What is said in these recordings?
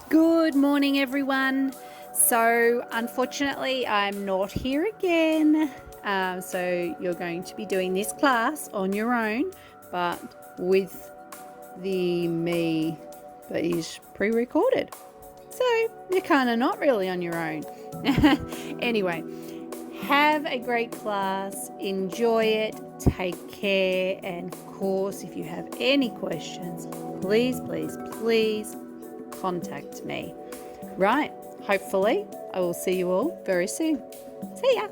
Good morning, everyone. So, unfortunately, I'm not here again. So, you're going to be doing this class on your own, but with me that is pre recorded. So, you're kind of not really on your own. Anyway, have a great class, enjoy it, take care, and of course, if you have any questions, please contact me. Right, hopefully I will see you all very soon. See ya.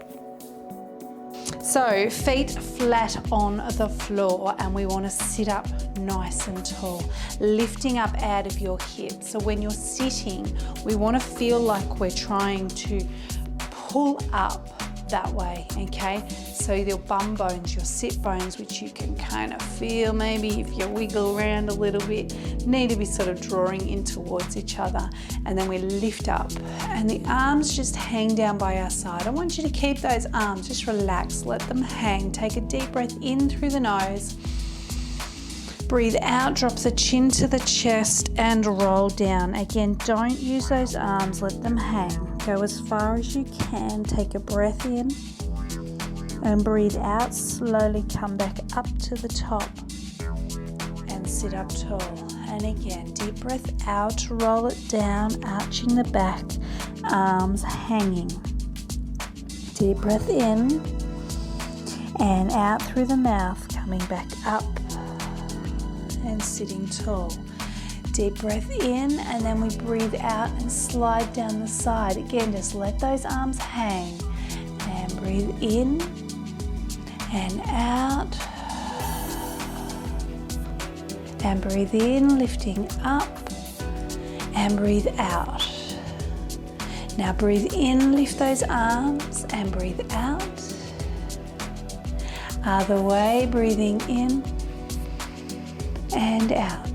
So feet flat on the floor, and we want to sit up nice and tall, lifting up out of your hips. So when you're sitting, we want to feel like we're trying to pull up that way, okay? So your bum bones, your sit bones, which you can kind of feel, maybe if you wiggle around a little bit, need to be sort of drawing in towards each other. And then we lift up and the arms just hang down by our side. I want you to keep those arms, just relax, let them hang. Take a deep breath in through the nose. Breathe out, drop the chin to the chest and roll down. Again, don't use those arms, let them hang. Go as far as you can. Take a breath in and breathe out. Slowly come back up to the top and sit up tall. And again, deep breath out, roll it down, arching the back, arms hanging. Deep breath in and out through the mouth, coming back up and sitting tall. Deep breath in, and then we breathe out and slide down the side. Again, just let those arms hang and breathe in and out and breathe in, lifting up and breathe out. Now breathe in, lift those arms and breathe out. Other way, breathing in and out.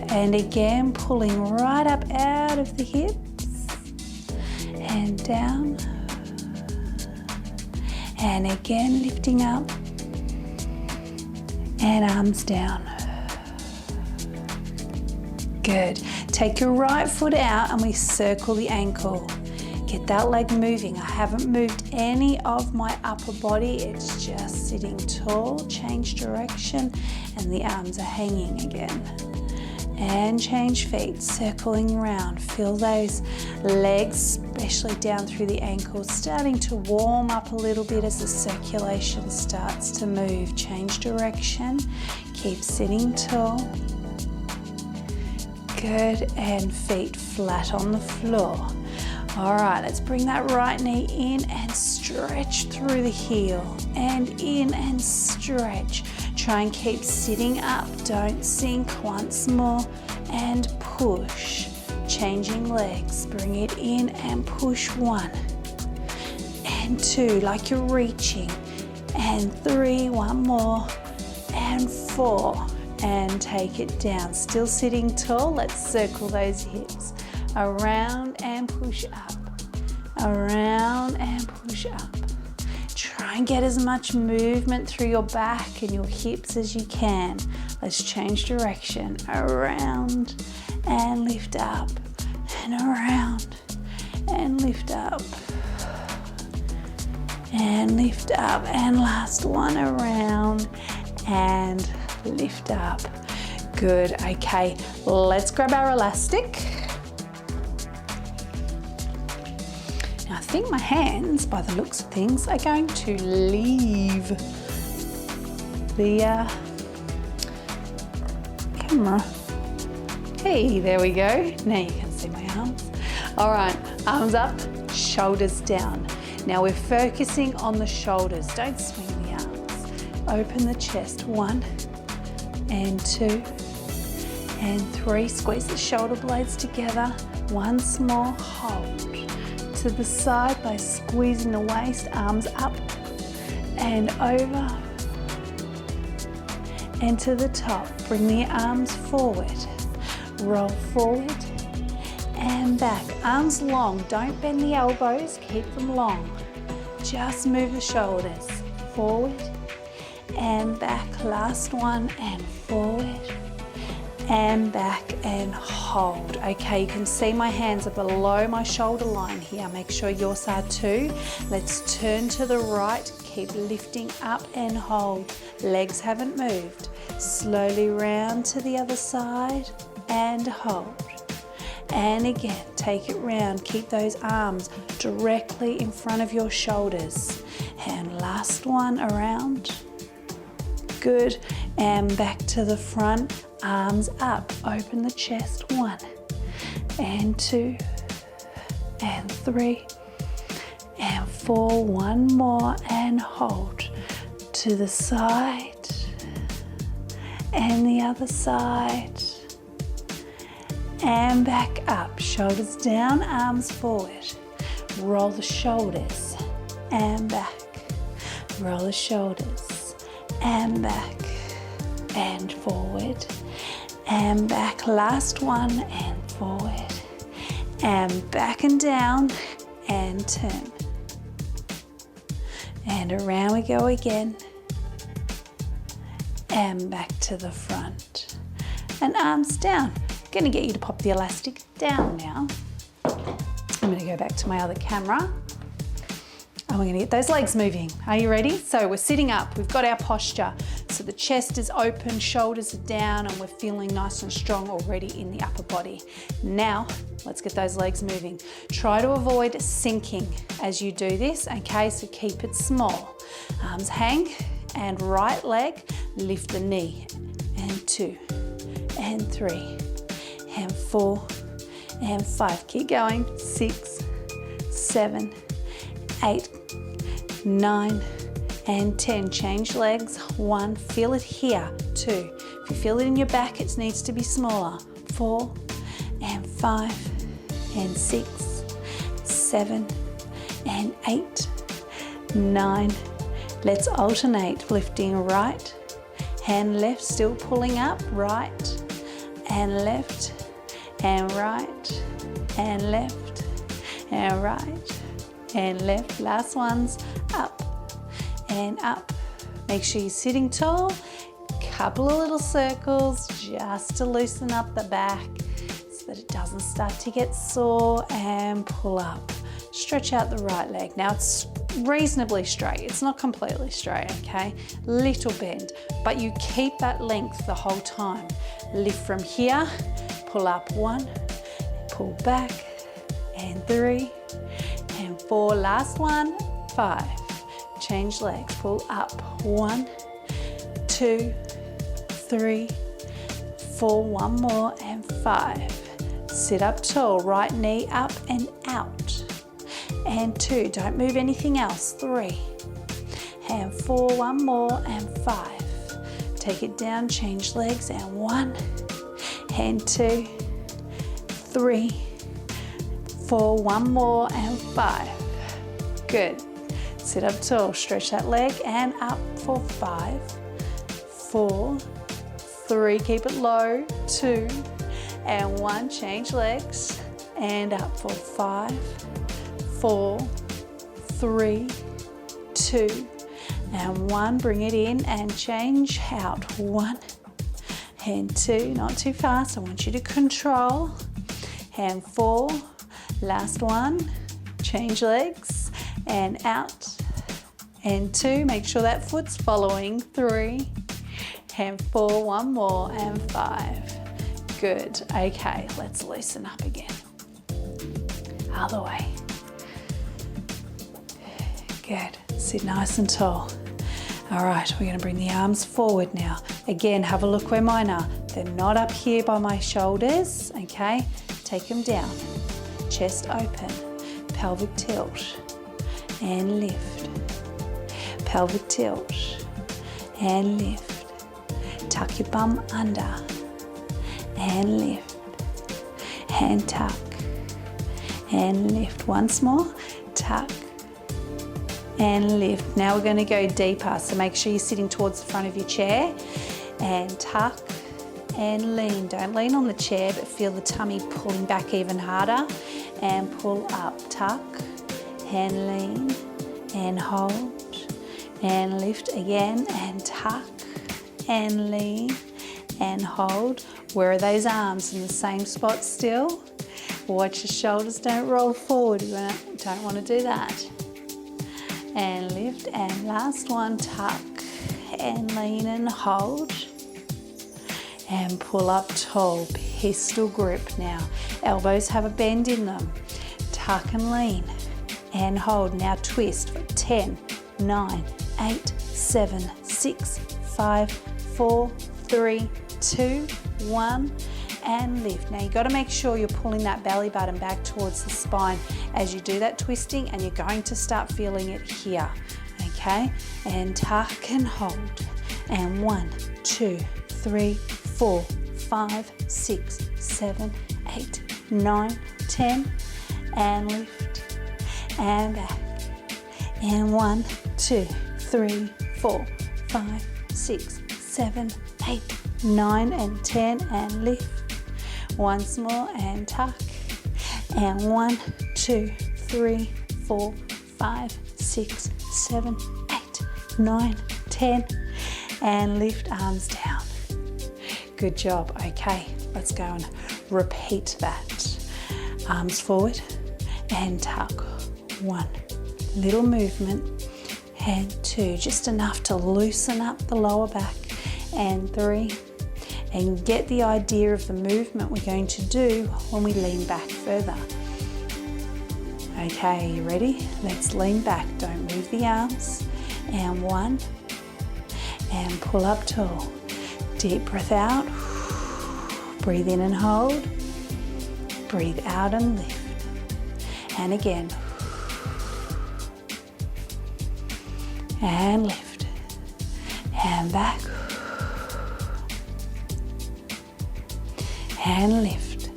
And again, pulling right up out of the hips and down. And again, lifting up and arms down. Good. Take your right foot out and we circle the ankle. Get that leg moving. I haven't moved any of my upper body. It's just sitting tall. Change direction and the arms are hanging again. And change feet, circling around. Feel those legs, especially down through the ankles, starting to warm up a little bit as the circulation starts to move. Change direction, keep sitting tall. Good, and feet flat on the floor. All right, let's bring that right knee in and stretch through the heel. And in and stretch. Try and keep sitting up, don't sink. Once more, and push. Changing legs, bring it in and push. 1 and 2, like you're reaching. And 3, one more. And 4, and take it down. Still sitting tall, let's circle those hips. Around and push up. Around and push up. Try and get as much movement through your back and your hips as you can. Let's change direction. Around and lift up. And around and lift up. And lift up. And last one, around and lift up. Good. Okay, let's grab our elastic. I think my hands, by the looks of things, are going to leave the camera. Hey, there we go. Now you can see my arms. All right, arms up, shoulders down. Now we're focusing on the shoulders. Don't swing the arms. Open the chest. 1 and 2 and 3. Squeeze the shoulder blades together. Once more, hold. To the side by squeezing the waist, arms up and over and to the top. Bring the arms forward, roll forward and back. Arms long, don't bend the elbows, keep them long. Just move the shoulders forward and back. Last one, and forward and back and hold. Okay, you can see my hands are below my shoulder line here. Make sure yours are too. Let's turn to the right, keep lifting up and hold. Legs haven't moved. Slowly round to the other side and hold. And again, take it round. Keep those arms directly in front of your shoulders. And last one around. Good. And back to the front. Arms up. Open the chest. 1 and 2 and 3 and 4. One more and hold. To the side and the other side. And back up, shoulders down, arms forward. Roll the shoulders and back. Roll the shoulders and back and forward and back. Last one and forward and back and down and turn. And around we go again and back to the front. And arms down. I'm going to get you to pop the elastic down now. I'm going to go back to my other camera and we're going to get those legs moving. Are you ready? So we're sitting up, we've got our posture. So the chest is open, shoulders are down, and we're feeling nice and strong already in the upper body. Now, let's get those legs moving. Try to avoid sinking as you do this, okay? So keep it small. Arms hang, and right leg, lift the knee. And 2 and 3. And 4 and 5. Keep going. 6, 7, 8, 9, and 10. Change legs. 1. Feel it here. 2. If you feel it in your back, it needs to be smaller. 4 and 5 and 6, 7 and 8, 9. Let's alternate. Lifting right and left, still pulling up. Right and left. And right, and left, and right, and left. Last one's up, and up. Make sure you're sitting tall. Couple of little circles just to loosen up the back so that it doesn't start to get sore, and pull up. Stretch out the right leg. Now it's reasonably straight. It's not completely straight, okay? Little bend, but you keep that length the whole time. Lift from here. Pull up. 1, pull back, and 3, and 4. Last one, 5. Change legs, pull up. 1, 2, 3, 4. One more, and 5. Sit up tall, right knee up and out. And 2, don't move anything else. 3, and 4. One more, and 5. Take it down, change legs, and 1, and 2, 3, 4. One more, and 5. Good. Sit up tall, stretch that leg, and up for 5, 4, 3. Keep it low. 2, and 1. Change legs, and up for 5, 4, 3, 2, and 1. Bring it in and change out. 1 and 2, not too fast. I want you to control. And 4, last one. Change legs and out. And 2, make sure that foot's following. 3 and 4, one more, and 5. Good. Okay, let's loosen up again. Other way. Good. Sit nice and tall. All right, we're going to bring the arms forward now. Again, have a look where mine are. They're not up here by my shoulders, okay? Take them down. Chest open. Pelvic tilt. And lift. Pelvic tilt. And lift. Tuck your bum under. And lift. And tuck. And lift. Once more. Tuck. And lift. Now we're going to go deeper, so make sure you're sitting towards the front of your chair, and tuck and lean. Don't lean on the chair, but feel the tummy pulling back even harder, and pull up. Tuck and lean and hold and lift again, and tuck and lean and hold. Where are those arms? In the same spot still? Watch your shoulders don't roll forward. You don't want to do that. And lift, and last one, tuck and lean and hold. And pull up tall, pistol grip now. Elbows have a bend in them. Tuck and lean and hold. Now twist for 10, 9, 8, 7, 6, 5, 4, 3, 2, 1, and lift. Now you've got to make sure you're pulling that belly button back towards the spine as you do that twisting, and you're going to start feeling it here, okay? And tuck and hold. And 1, 2, 3, 4, 5, 6, 7, 8, 9, 10, and lift, and back. And 1, 2, 3, 4, 5, 6, 7, 8, 9, and 10, and lift. Once more, and tuck. And 1, 2, 3, 4, 5, 6, 7, 8, 9, 10, and lift, arms down. Good job. Okay, let's go and repeat that. Arms forward and tuck. 1, little movement, and 2, just enough to loosen up the lower back, and 3, and get the idea of the movement we're going to do when we lean back further. Okay, you ready? Let's lean back, don't move the arms, and 1, and pull up tall. Deep breath out, breathe in and hold, breathe out and lift, and again, and lift, and back, and lift,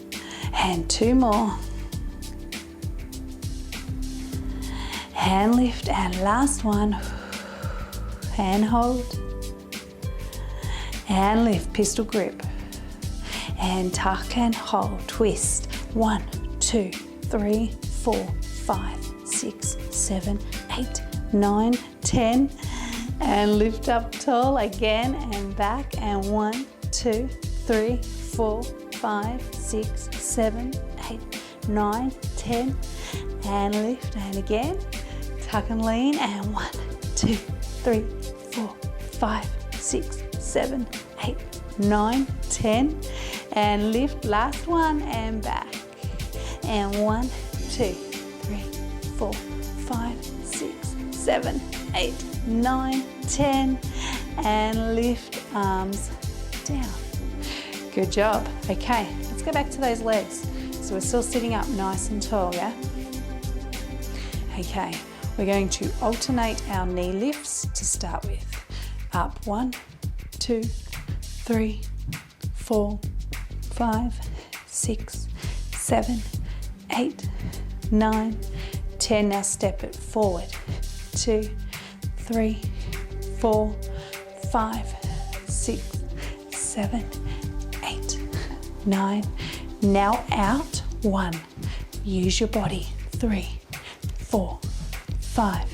and 2 more, and lift, and last one, and hold, and lift, pistol grip, and tuck and hold, twist, 1, 2, 3, 4, 5, 6, 7, 8, 9, 10, and lift up tall again, and back, and 1, 2, 3, 4, 5, 6, 7, 8, 9, 10, and lift, and again, tuck and lean, and 1, 2, 3, 4, 5, 6, 7, 8, 9, 10, and lift, last one, and back, and 1, 2, 3, 4, 5, 6, 7, 8, 9, 10, and lift, arms down. Good job. Okay, let's go back to those legs. So we're still sitting up nice and tall, yeah? Okay, we're going to alternate our knee lifts to start with. Up, 1, 2, 3, 4, 5, 6, 7, 8, 9, 10. Now step it forward. 2, 3, 4, 5, 6, 7, 8, 9. Now out. 1. Use your body. 3, 4, 5,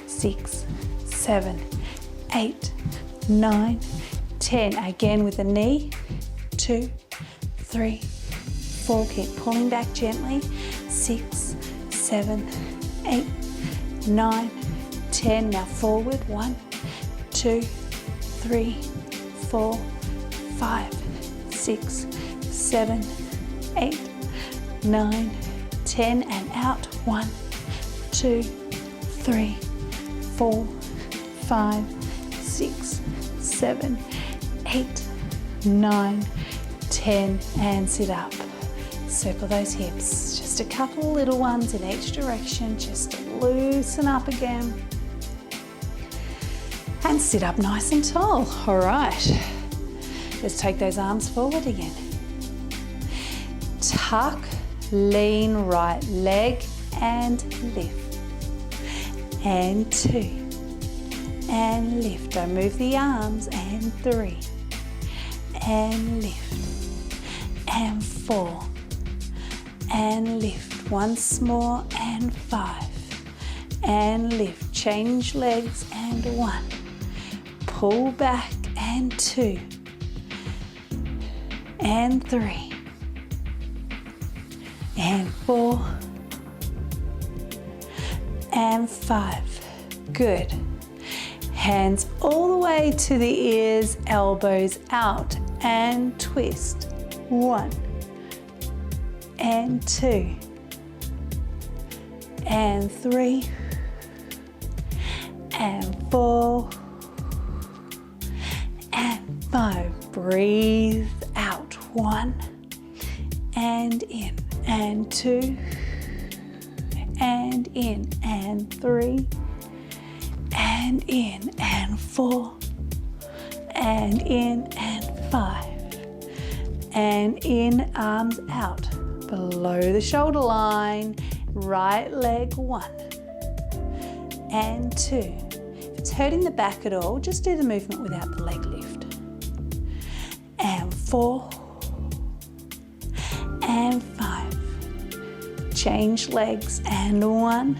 6, 7, 8, 9, 10. Again with the knee. 2, 3, 4. Keep pulling back gently. 6, 7, 8, 9, 10. Now forward. 1, 2, 3, 4, 5, 6, 7, 8, 9, 10. And out. 1, 2, 3, 4, 5, 6, 7, 8, 9, 10. And sit up. Circle those hips. Just a couple little ones in each direction, just to loosen up again. And sit up nice and tall. All right. Let's take those arms forward again. Tuck, lean right leg and lift. And 2. And lift. Don't move the arms. And 3. And lift. And 4. And lift. Once more. And 5. And lift. Change legs. And 1. Pull back. And 2. and 3 and 4 and 5. Good. Hands all the way to the ears, elbows out and twist. 1 and 2 and 3 and 4 and 5. Breathe out. 1 and in and 2 and in and 3 and in and 4 and in and 5 and in, arms out below the shoulder line. Right leg 1 and 2. If it's hurting the back at all, just do the movement without the leg lift. And 4 and 5. Change legs and 1.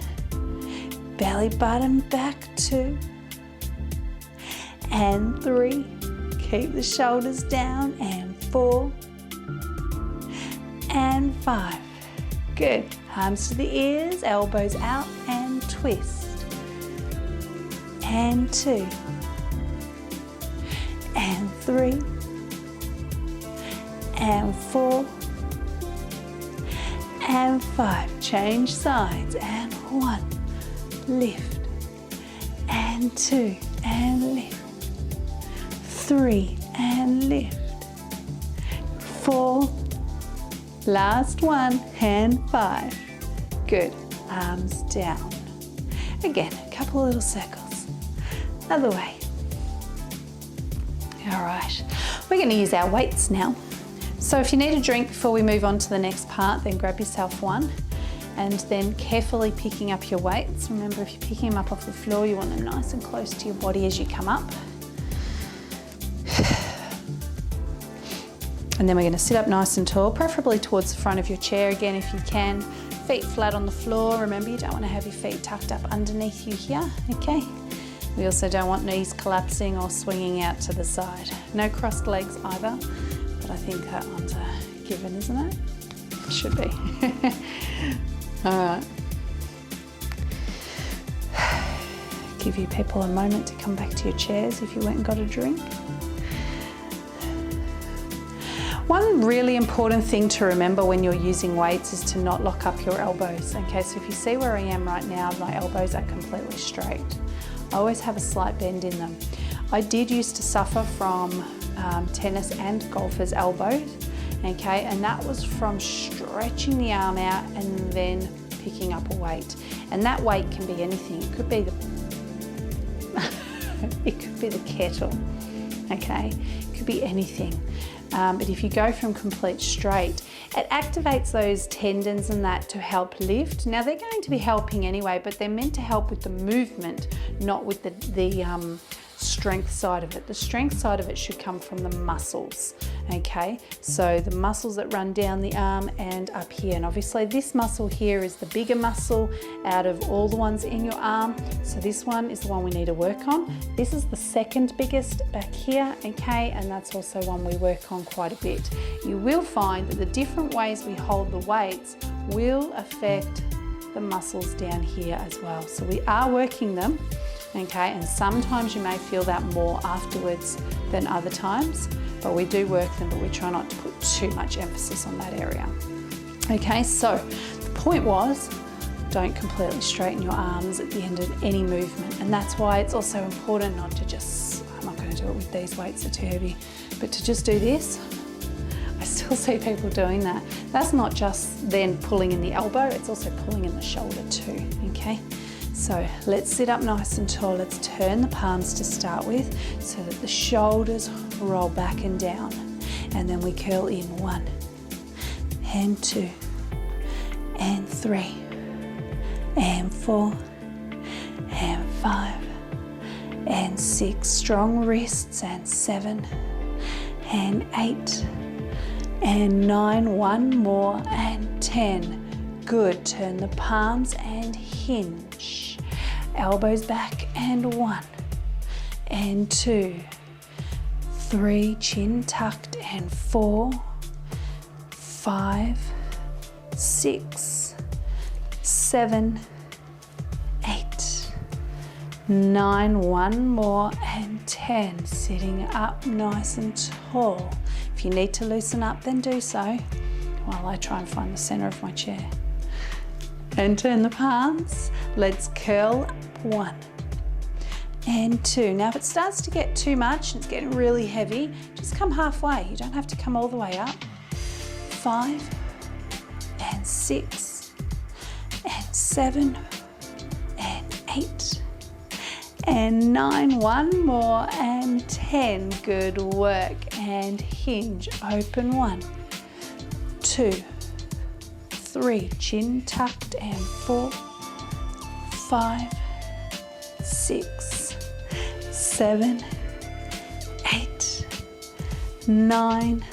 Belly button back 2 and 3. Keep the shoulders down and 4 and 5. Good. Arms to the ears, elbows out and twist. And 2 and 3 and 4 and 5. Change sides and 1. Lift and 2 and lift. 3 and lift. 4. Last one and 5. Good. Arms down. Again, a couple little circles. Other way. All right. We're going to use our weights now. So if you need a drink before we move on to the next part, then grab yourself one. And then carefully picking up your weights. Remember, if you're picking them up off the floor, you want them nice and close to your body as you come up. And then we're going to sit up nice and tall, preferably towards the front of your chair again if you can. Feet flat on the floor. Remember, you don't want to have your feet tucked up underneath you here, okay? We also don't want knees collapsing or swinging out to the side. No crossed legs either, but I think that one's a given, isn't it? It should be. All right. Give you people a moment to come back to your chairs if you went and got a drink. One really important thing to remember when you're using weights is to not lock up your elbows. Okay, so if you see where I am right now, my elbows are completely straight. I always have a slight bend in them. I did used to suffer from tennis and golfer's elbows, okay, and that was from stretching the arm out and then picking up a weight. And that weight can be anything. It could be the kettle, okay? It could be anything. But if you go from complete straight, it activates those tendons and that to help lift. Now they're going to be helping anyway, but they're meant to help with the movement, not with the strength side of it. The strength side of it should come from the muscles, okay? So the muscles that run down the arm and up here. And obviously this muscle here is the bigger muscle out of all the ones in your arm. So this one is the one we need to work on. This is the second biggest back here, okay? And that's also one we work on quite a bit. You will find that the different ways we hold the weights will affect the muscles down here as well. So we are working them. Okay, and sometimes you may feel that more afterwards than other times, but we do work them, but we try not to put too much emphasis on that area. Okay, so the point was, don't completely straighten your arms at the end of any movement, and that's why it's also important not to just, I'm not going to do it with these weights, they're too heavy, but to just do this. I still see people doing that. That's not just then pulling in the elbow, it's also pulling in the shoulder too, okay? So let's sit up nice and tall. Let's turn the palms to start with so that the shoulders roll back and down. And then we curl in 1 and 2 and 3 and 4 and 5 and 6. Strong wrists and 7 and 8 and 9. One more and 10. Good. Turn the palms and hinge. Elbows back and 1 and 2, 3, chin tucked and 4 5, 6, 7, 8, 9, one more, and 10. Sitting up nice and tall. If you need to loosen up, then do so while I try and find the center of my chair. And turn the palms. Let's curl up. 1 and 2. Now if it starts to get too much and it's getting really heavy, just come halfway. You don't have to come all the way up. 5 and 6 and 7 and 8 and 9. One more, and 10. Good work. And hinge. Open. 1, 2, 3. Chin tucked. And 4, 5, 6, 7, 8, 9,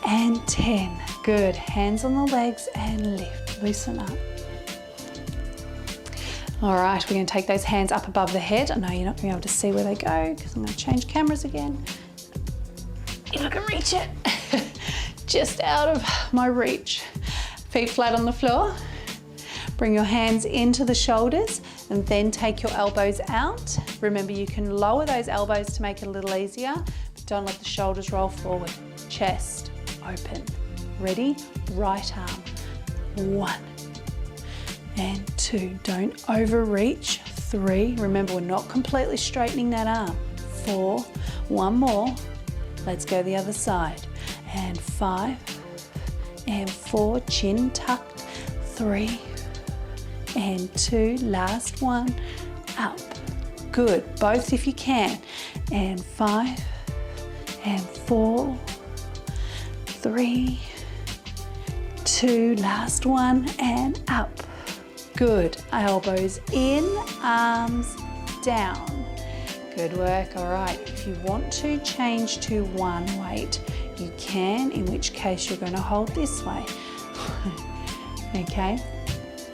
and 10. Good. Hands on the legs and lift. Loosen up. All right, we're going to take those hands up above the head. I know you're not going to be able to see where they go because I'm going to change cameras again. If I can reach it. Just out of my reach. Feet flat on the floor. Bring your hands into the shoulders and then take your elbows out. Remember, you can lower those elbows to make it a little easier, but don't let the shoulders roll forward. Chest open. Ready? Right arm. 1 and 2. Don't overreach. 3. Remember, we're not completely straightening that arm. 4. One more. Let's go the other side. And 5 and 4. Chin tucked. 3 and 2, last one, up. Good, both if you can. And 5 and 4, 3, 2, last one, and up. Good, elbows in, arms down. Good work. All right, if you want to change to one weight, you can, in which case you're going to hold this way. Okay.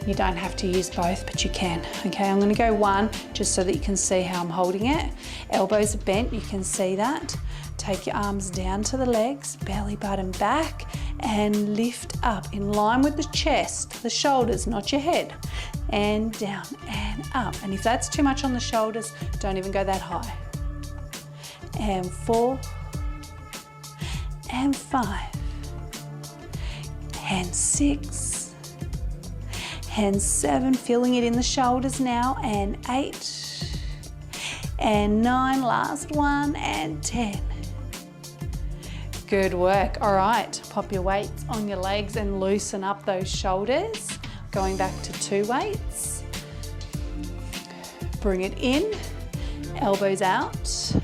You don't have to use both, but you can. Okay, I'm gonna go 1 just so that you can see how I'm holding it. Elbows are bent, you can see that. Take your arms down to the legs, belly button back, and lift up in line with the chest, the shoulders, not your head. And down and up. And if that's too much on the shoulders, don't even go that high. And 4, and 5, and 6, and 7, feeling it in the shoulders now, and 8, and 9, last one, and 10. Good work. All right, pop your weights on your legs and loosen up those shoulders. Going back to 2 weights. Bring it in, elbows out,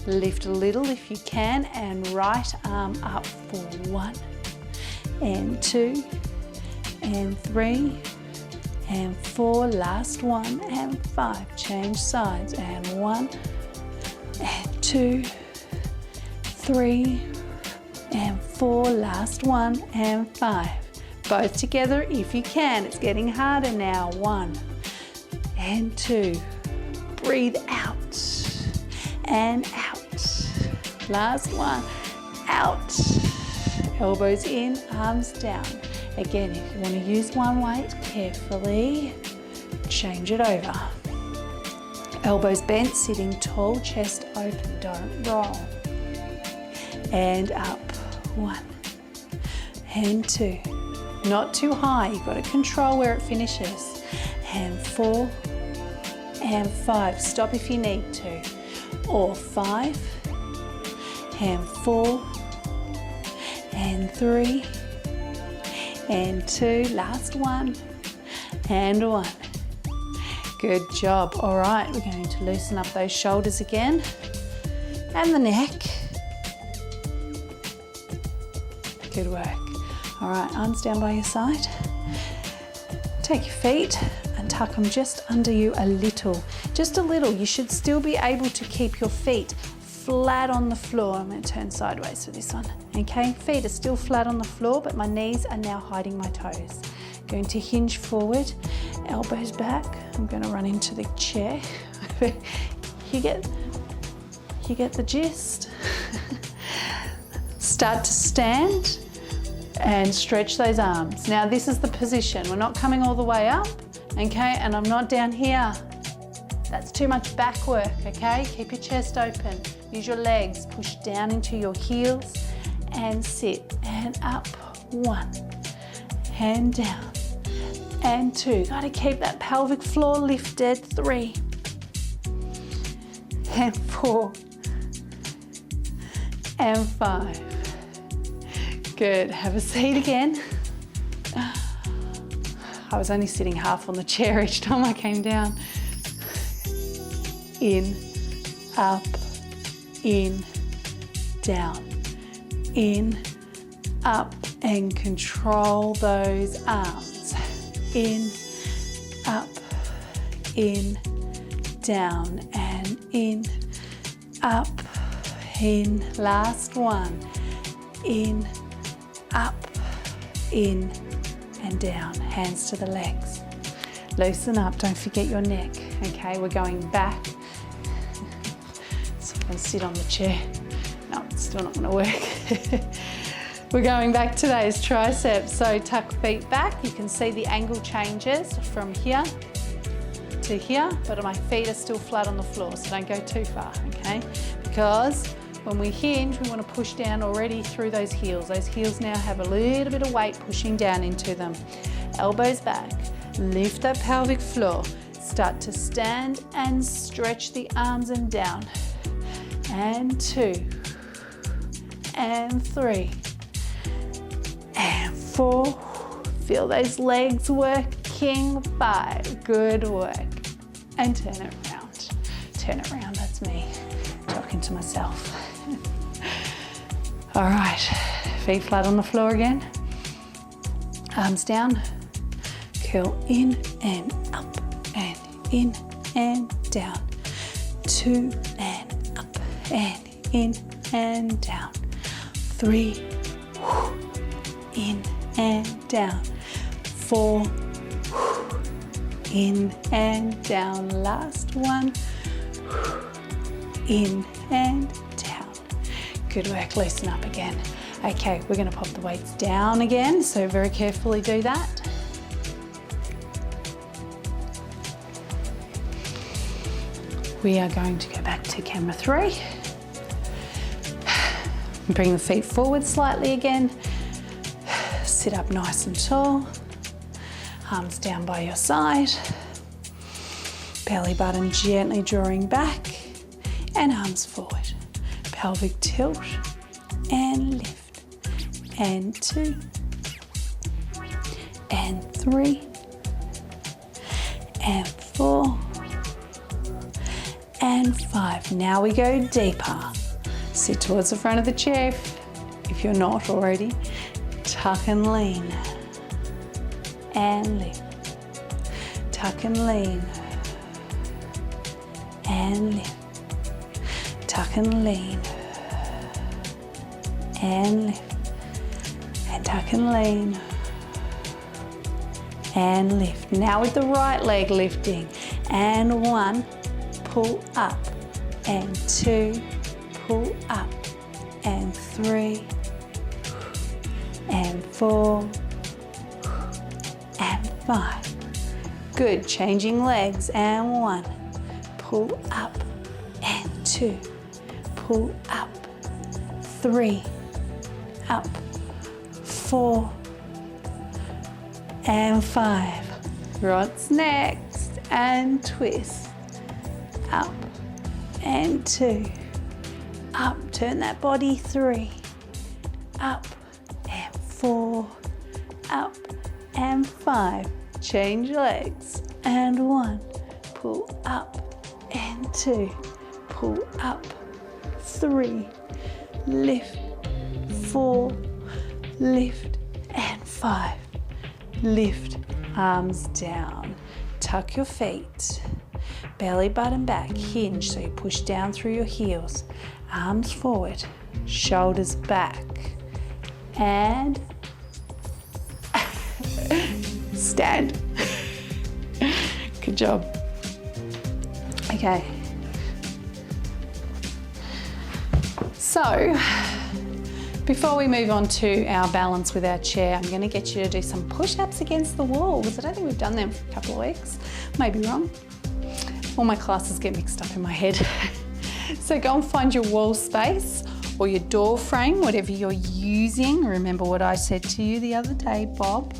lift a little if you can, and right arm up for 1, and 2, and 3, and 4, last one, and 5. Change sides, and 1, and 2, 3, and 4, last one, and 5. Both together if you can. It's getting harder now. 1 and 2. Breathe out and out. Last one, out. Elbows in, arms down. Again, if you want to use one weight, carefully change it over. Elbows bent, sitting tall, chest open, don't roll. And up. 1 and 2. Not too high, you've got to control where it finishes. And 4 and 5. Stop if you need to. Or 5 and 4 and 3 and 2. Last one and 1. Good job. All right, we're going to loosen up those shoulders again and the neck. Good work. All right, arms down by your side. Take your feet and tuck them just under you a little. Just a little. You should still be able to keep your feet flat on the floor. I'm going to turn sideways for this one. Okay, feet are still flat on the floor, but my knees are now hiding my toes. Going to hinge forward, elbows back. I'm going to run into the chair. You get the gist. Start to stand. and stretch those arms. Now this is the position. We're not coming all the way up, okay? And I'm not down here. That's too much back work, okay? Keep your chest open. Use your legs, push down into your heels and sit. And up, 1, and down, and 2. Gotta keep that pelvic floor lifted. 3, and 4, and 5. Good, have a seat again. I was only sitting half on the chair each time I came down. In, up, in, down, in, up, and control those arms. In, up, in, down, and in, up, in. Last one. In, up, in, and down. Hands to the legs. Loosen up, don't forget your neck. Okay, we're going back. So I'm going to sit on the chair. No, it's still not going to work. We're going back to those triceps. So tuck feet back. You can see the angle changes from here to here, but my feet are still flat on the floor, so don't go too far, okay? Because when we hinge, we want to push down already through those heels. Those heels now have a little bit of weight pushing down into them. Elbows back, lift that pelvic floor. Start to stand and stretch the arms and down. And 2, and 3, and 4. Feel those legs working. 5, good work. And turn it around. Turn it around, that's me talking to myself. All right, feet flat on the floor again. Arms down. Curl in and up and in and down. 2 and up and in and down. 3, in and down. 4, in and down. Last one, in and down. Good work, loosen up again. Okay, we're gonna pop the weights down again, so very carefully do that. We are going to go back to camera 3. Bring the feet forward slightly again. Sit up nice and tall. Arms down by your side. Belly button gently drawing back. And arms forward. Pelvic tilt and lift. And 2. And 3. And 4. And 5. Now we go deeper. Sit towards the front of the chair if you're not already. Tuck and lean. And lift. Tuck and lean. And lift. Tuck and lean. And lift. And tuck and lean. And lift. Now with the right leg lifting. And 1. Pull up, and 2, pull up, and 3, and 4, and 5. Good, changing legs, and 1, pull up, and 2, pull up, 3, up, 4, and 5. What's next? And twist. Up and 2, up, turn that body, 3, up and 4, up and 5, change legs, and 1, pull up and 2, pull up, 3, lift, 4, lift and 5, lift, arms down, tuck your feet. Belly button back, hinge, so you push down through your heels. Arms forward, shoulders back, and stand. Good job. Okay. So, Before we move on to our balance with our chair, I'm going to get you to do some push-ups against the wall, because I don't think we've done them for a couple of weeks. Maybe wrong. All my classes get mixed up in my head. So go and find your wall space or your door frame, whatever you're using. Remember what I said to you the other day, Bob.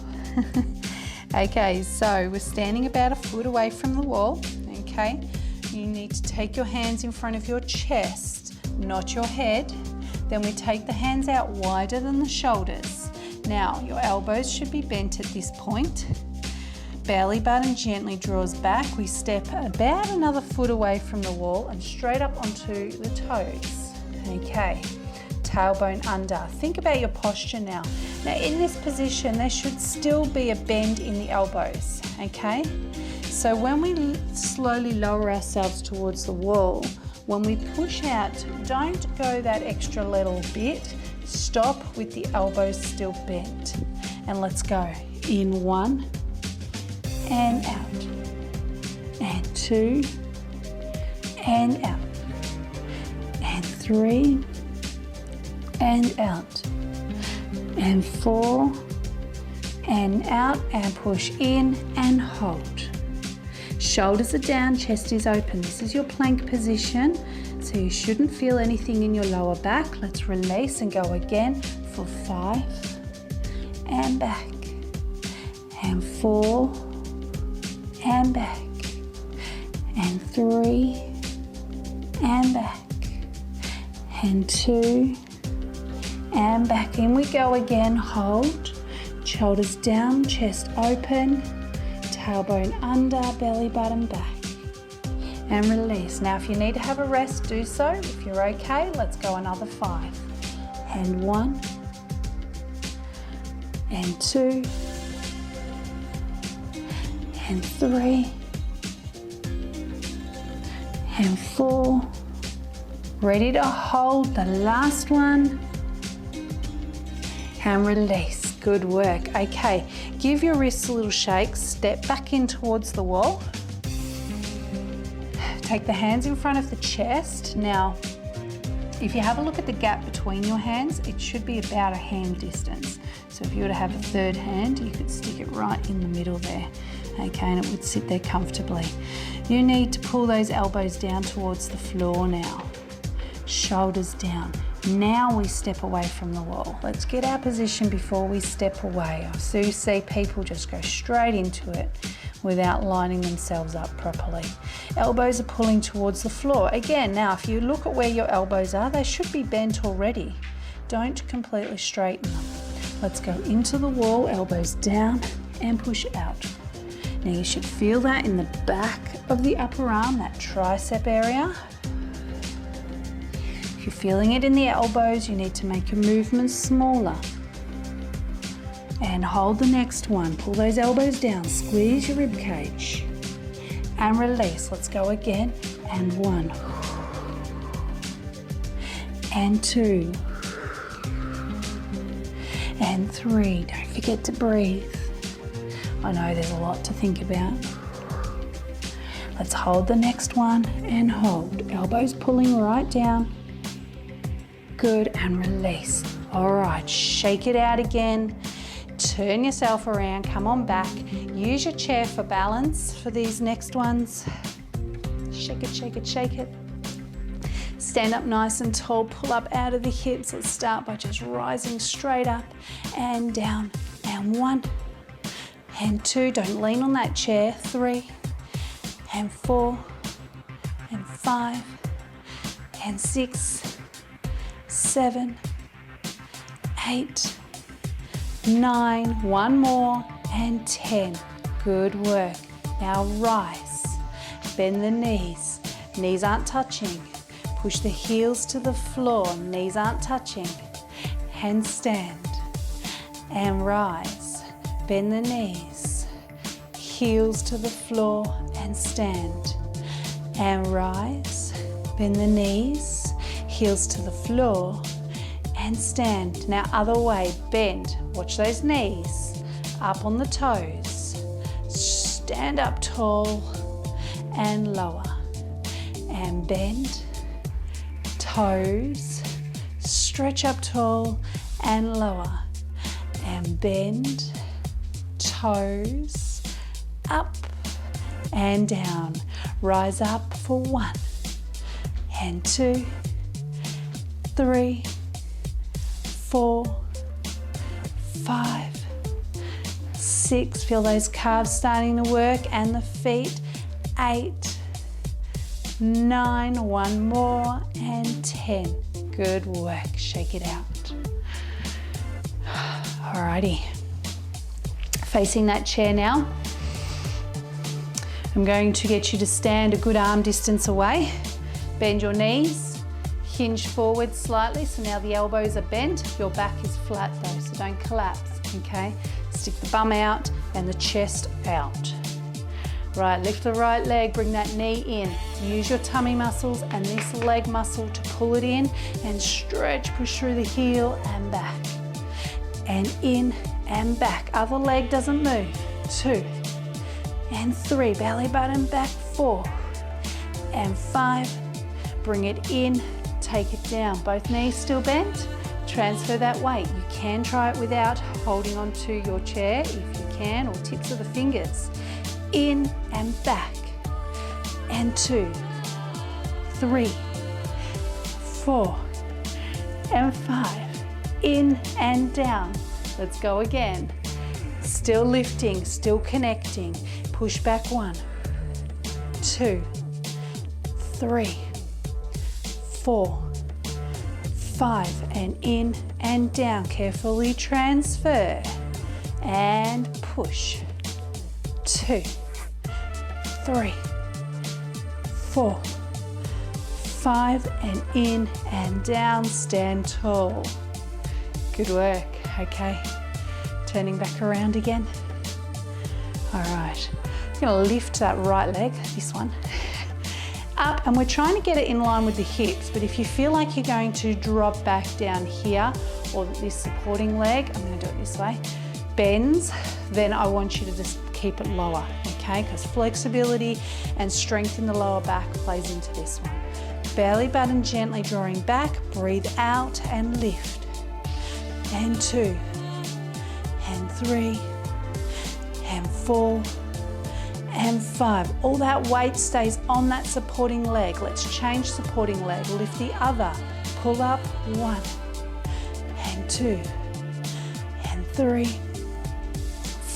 Okay, so we're standing about a foot away from the wall, okay? You need to take your hands in front of your chest, not your head. Then we take the hands out wider than the shoulders. Now, your elbows should be bent at this point. Belly button gently draws back. We step about another foot away from the wall and straight up onto the toes. Okay, tailbone under. Think about your posture now. Now in this position, there should still be a bend in the elbows, okay? So when we slowly lower ourselves towards the wall, when we push out, don't go that extra little bit. Stop with the elbows still bent. And let's go. In 1 and out. And 2 and out. And 3 and out. And 4 and out, and push in and hold. Shoulders are down, chest is open. This is your plank position, so you shouldn't feel anything in your lower back. Let's release and go again for 5 and back, and 4 and back, and 3 and back, and 2 and back. In we go again, hold, shoulders down, chest open, tailbone under, belly button back, and release. Now if you need to have a rest, do so. If you're okay, let's go another 5. And 1, and 2, and 3, and 4. Ready to hold the last one, and release. Good work. Okay, give your wrists a little shake, step back in towards the wall. Take the hands in front of the chest. Now, if you have a look at the gap between your hands, it should be about a hand distance. So if you were to have a third hand, you could stick it right in the middle there, okay, and it would sit there comfortably. You need to pull those elbows down towards the floor now. Shoulders down. Now we step away from the wall. Let's get our position before we step away. I do see people just go straight into it without lining themselves up properly. Elbows are pulling towards the floor. Again, now if you look at where your elbows are, they should be bent already. Don't completely straighten them. Let's go into the wall, elbows down and push out. Now you should feel that in the back of the upper arm, that tricep area. If you're feeling it in the elbows, you need to make your movements smaller. And hold the next one. Pull those elbows down, squeeze your rib cage. And release. Let's go again. And 1. And 2. And 3. Don't forget to breathe. I know there's a lot to think about. Let's hold the next one and hold. Elbows pulling right down. Good, and release. All right, shake it out again. Turn yourself around, come on back. Use your chair for balance for these next ones. Shake it, shake it, shake it. Stand up nice and tall, pull up out of the hips. Let's start by just rising straight up and down. And 1, and 2, don't lean on that chair. 3, and 4, and 5, and 6, 7, 8, 9, one more, and 10. Good work. Now rise, bend the knees. Knees aren't touching. Push the heels to the floor, knees aren't touching. Handstand and rise. Bend the knees, heels to the floor and stand. And rise, bend the knees, heels to the floor and stand. Now other way, bend, watch those knees, up on the toes. Stand up tall and lower. And bend, toes, stretch up tall and lower. And bend, toes, up and down. Rise up for 1 and 2, 3, 4, 5, 6. Feel those calves starting to work and the feet. 8, 9, 1 more, and 10. Good work. Shake it out. Alrighty. Facing that chair now. I'm going to get you to stand a good arm distance away. Bend your knees, hinge forward slightly. So now the elbows are bent. Your back is flat though, so don't collapse, okay? Stick the bum out and the chest out. Right, lift the right leg, bring that knee in. Use your tummy muscles and this leg muscle to pull it in and stretch, push through the heel and back. And in and back. Other leg doesn't move. 2 and 3. Belly button back. 4 and 5. Bring it in, take it down. Both knees still bent. Transfer that weight. You can try it without holding onto your chair if you can, or tips of the fingers. In and back. And 2, 3, 4 and 5. In and down. Let's go again. Still lifting, still connecting. Push back. 1, 2, 3, 4, 5, and in and down. Carefully transfer and push. 2, 3, 4, 5, and in and down. Stand tall. Good work. Okay, turning back around again. All right, I'm gonna lift that right leg, this one, up, and we're trying to get it in line with the hips, but if you feel like you're going to drop back down here, or this supporting leg, I'm gonna do it this way, bends, then I want you to just keep it lower, okay? Because flexibility and strength in the lower back plays into this one. Belly button gently drawing back, breathe out and lift. And 2, and 3, and 4, and 5. All that weight stays on that supporting leg. Let's change supporting leg. Lift the other. Pull up. 1, and 2, and 3,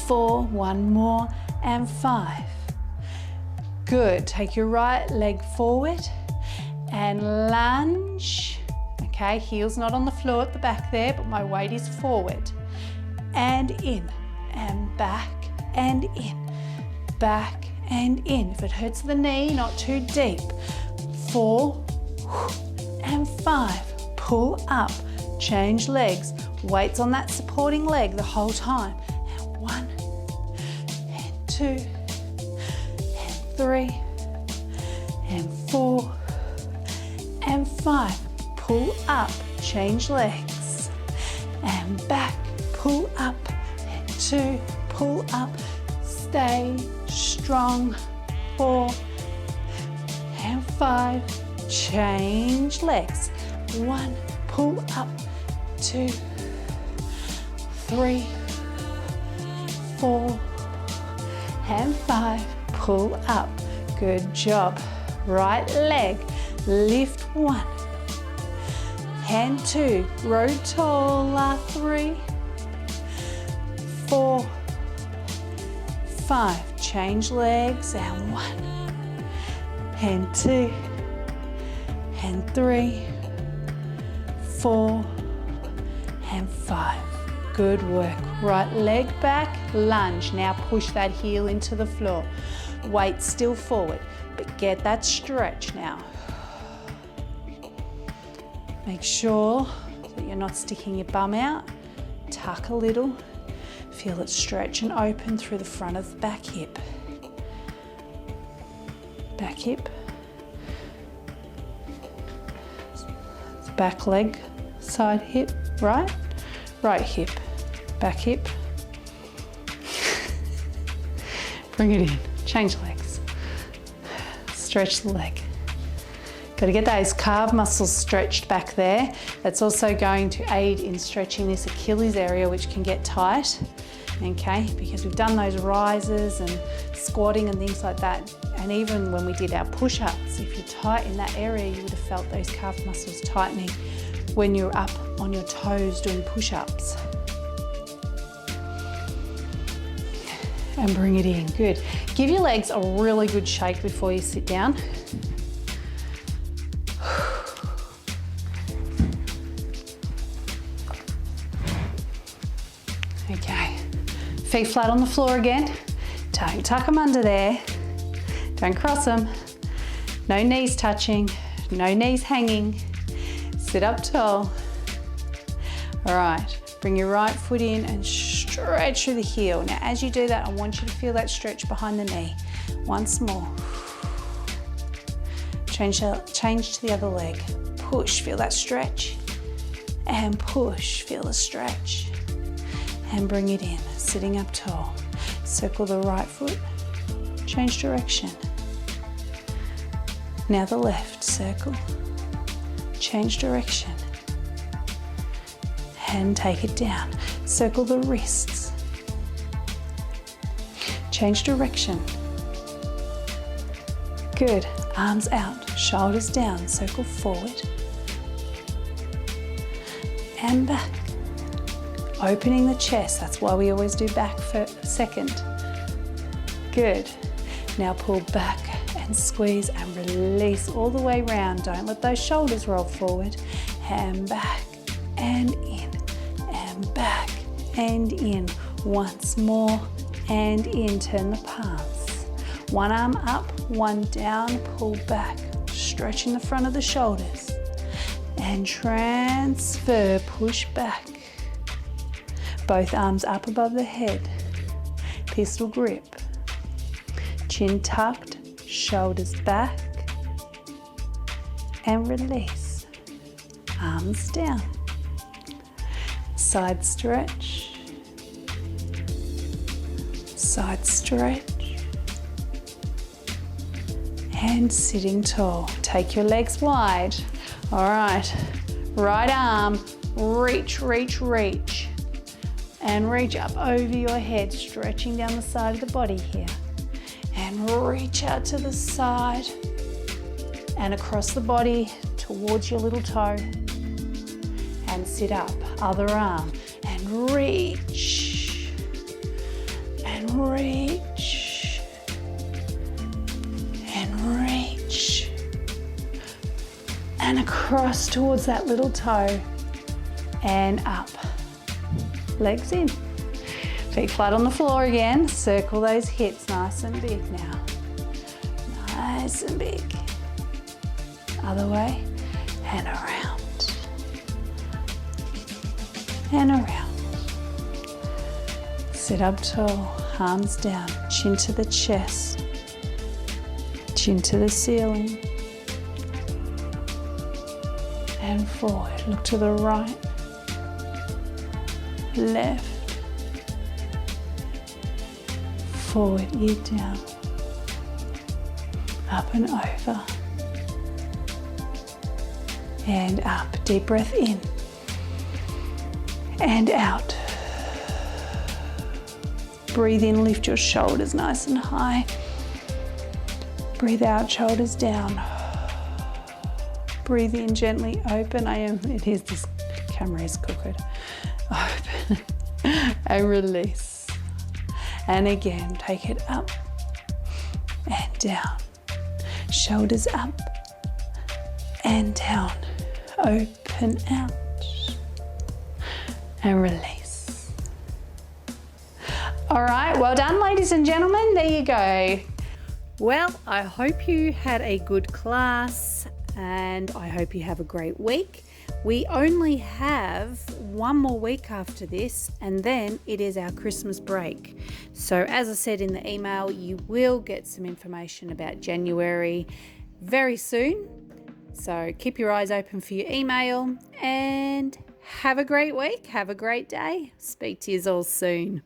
4. 1 more, and 5. Good. Take your right leg forward and lunge. Okay, heel's not on the floor at the back there, but my weight is forward. And in, and back, and in, back, and in. If it hurts the knee, not too deep. 4, and 5. Pull up, change legs. Weight's on that supporting leg the whole time. And 1, and 2, and 3, and 4, and 5. Pull up, change legs, and back, pull up, and 2, pull up, stay strong, 4, and 5, change legs, 1, pull up, 2, 3, 4, and 5, pull up. Good job. Right leg, lift 1, and 2, grow taller, 3, 4, 5, change legs, and 1, and 2, and 3, 4, and 5. Good work. Right leg back, lunge. Now push that heel into the floor. Weight still forward, but get that stretch now. Make sure that you're not sticking your bum out. Tuck a little. Feel it stretch and open through the front of the back hip. Back hip. Back leg, side hip, right? Right hip, back hip. Bring it in, change legs. Stretch the leg. Got to get those calf muscles stretched back there. That's also going to aid in stretching this Achilles area, which can get tight, okay? Because we've done those rises and squatting and things like that. And even when we did our push-ups, if you're tight in that area, you would have felt those calf muscles tightening when you're up on your toes doing push-ups. And bring it in, good. Give your legs a really good shake before you sit down. Okay, feet flat on the floor again. Don't tuck them under there. Don't cross them. No knees touching, no knees hanging. Sit up tall. All right, bring your right foot in and stretch through the heel. Now, as you do that, I want you to feel that stretch behind the knee. Once more. Change to the other leg. Push, feel that stretch. And push, feel the stretch. And bring it in, sitting up tall. Circle the right foot, change direction. Now the left, circle, change direction. And take it down. Circle the wrists. Change direction. Good, arms out, shoulders down, circle forward. And back. Opening the chest, that's why we always do back second. Good. Now pull back and squeeze and release all the way round. Don't let those shoulders roll forward. And back and in and back and in. Once more and in. Turn the palms. One arm up, one down, pull back. Stretching the front of the shoulders. And transfer, push back. Both arms up above the head. Pistol grip. Chin tucked, shoulders back. And release. Arms down. Side stretch. Side stretch. And sitting tall. Take your legs wide. All right. Right arm, reach, reach, reach. And reach up over your head, stretching down the side of the body here. And reach out to the side and across the body towards your little toe. And sit up, other arm, and reach. And reach. And reach. And across towards that little toe. And up. Legs in. Feet flat on the floor again. Circle those hips nice and big now. Nice and big. Other way. And around. And around. Sit up tall. Arms down. Chin to the chest. Chin to the ceiling. And forward. Look to the right. Left, forward, ear down, up and over, and up. Deep breath in and out. Breathe in, lift your shoulders nice and high. Breathe out, shoulders down. Breathe in, gently open. This camera is crooked. Open and release. And again, take it up and down. Shoulders up and down. Open out and release. All right, well done, ladies and gentlemen. There you go. Well, I hope you had a good class and I hope you have a great week. We only have one more week after this and then it is our Christmas break. So as I said in the email, you will get some information about January very soon. So keep your eyes open for your email and have a great week. Have a great day. Speak to you all soon.